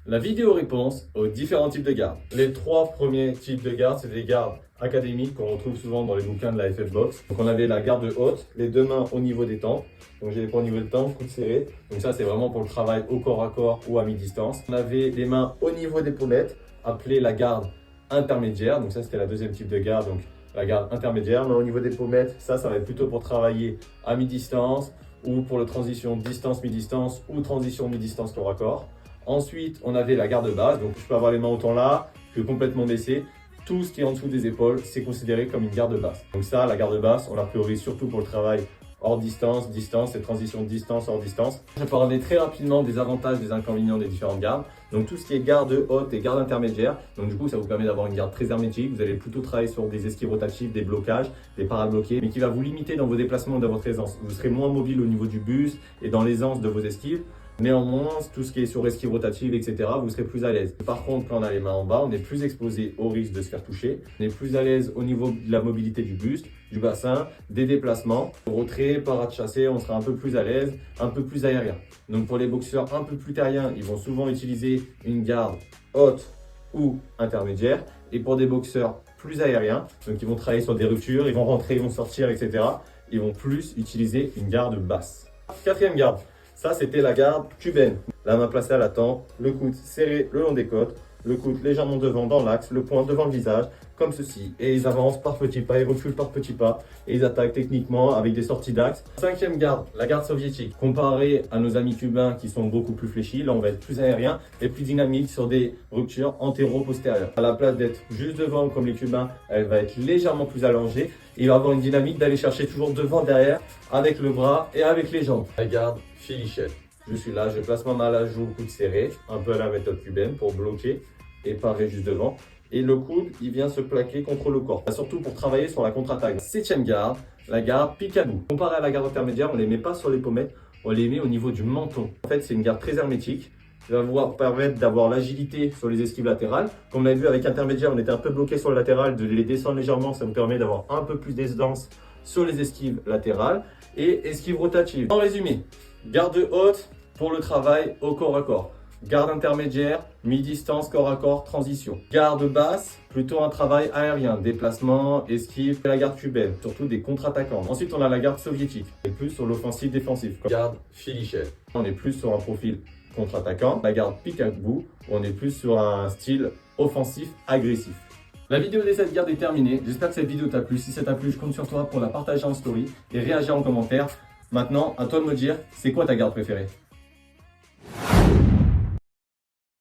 La vidéo réponse aux différents types de gardes. Les trois premiers types de gardes, c'est des gardes académiques qu'on retrouve souvent dans les bouquins de la FF Box. Donc on avait la garde haute, les deux mains au niveau des tempes. Donc j'ai les points au niveau des tempes, coude serré. Donc ça c'est vraiment pour le travail au corps à corps ou à mi-distance. On avait les mains au niveau des pommettes, appelée la garde intermédiaire. Donc ça c'était la deuxième type de garde, donc la garde intermédiaire. Mais au niveau des pommettes, ça va être plutôt pour travailler à mi-distance ou pour la transition distance-mi-distance ou transition mi-distance corps à corps. Ensuite, on avait la garde basse, donc je peux avoir les mains autant là, je peux complètement baisser. Tout ce qui est en dessous des épaules, c'est considéré comme une garde basse. Donc ça, la garde basse, on la priorise surtout pour le travail hors distance, distance et transition distance, hors distance. Je vais parler très rapidement des avantages, des inconvénients des différentes gardes. Donc tout ce qui est garde haute et garde intermédiaire. Donc du coup, ça vous permet d'avoir une garde très hermétique. Vous allez plutôt travailler sur des esquives rotatives, des blocages, des parabloqués, mais qui va vous limiter dans vos déplacements et dans votre aisance. Vous serez moins mobile au niveau du buste et dans l'aisance de vos esquives. Néanmoins, tout ce qui est sur esquive rotative, etc., vous serez plus à l'aise. Par contre, quand on a les mains en bas, on est plus exposé au risque de se faire toucher. On est plus à l'aise au niveau de la mobilité du buste, du bassin, des déplacements. Retrait, parade chassée, on sera un peu plus à l'aise, un peu plus aérien. Donc pour les boxeurs un peu plus terriens, ils vont souvent utiliser une garde haute ou intermédiaire. Et pour des boxeurs plus aériens, donc ils vont travailler sur des ruptures, ils vont rentrer, ils vont sortir, etc., ils vont plus utiliser une garde basse. Quatrième garde. Ça, c'était la garde cubaine. La main placée à la tempe, le coude serré le long des côtes, le coude légèrement devant dans l'axe, le poing devant le visage, comme ceci. Et ils avancent par petits pas, ils reculent par petits pas et ils attaquent techniquement avec des sorties d'axe. Cinquième garde, la garde soviétique. Comparée à nos amis cubains qui sont beaucoup plus fléchis, là on va être plus aérien et plus dynamique sur des ruptures antéro-postérieures. À la place d'être juste devant comme les cubains, elle va être légèrement plus allongée. Et il va avoir une dynamique d'aller chercher toujours devant, derrière, avec le bras et avec les jambes. La garde Filichette. Je suis là, je place ma main à la joue, coude serré, un peu à la méthode cubaine pour bloquer et parer juste devant. Et le coude, il vient se plaquer contre le corps, surtout pour travailler sur la contre-attaque. Septième garde, la garde picabou. Comparé à la garde intermédiaire, on ne les met pas sur les pommettes, on les met au niveau du menton. En fait, c'est une garde très hermétique. qui va vous permettre d'avoir l'agilité sur les esquives latérales. Comme on l'a vu avec intermédiaire, on était un peu bloqué sur le latéral, de les descendre légèrement, ça vous permet d'avoir un peu plus d'aisance sur les esquives latérales et esquives rotatives. En résumé, garde haute pour le travail au corps à corps. Garde intermédiaire, mi-distance, corps à corps, transition. Garde basse, plutôt un travail aérien, déplacement, esquive, et la garde cubaine, surtout des contre-attaquants. Ensuite, on a la garde soviétique, on est plus sur l'offensive défensif. Garde Filichette, on est plus sur un profil contre-attaquant. La garde picabou, on est plus sur un style offensif agressif. La vidéo des 7 gardes est terminée. J'espère que cette vidéo t'a plu. Si ça t'a plu, je compte sur toi pour la partager en story et réagir en commentaire. Maintenant, à toi de me dire, c'est quoi ta garde préférée ?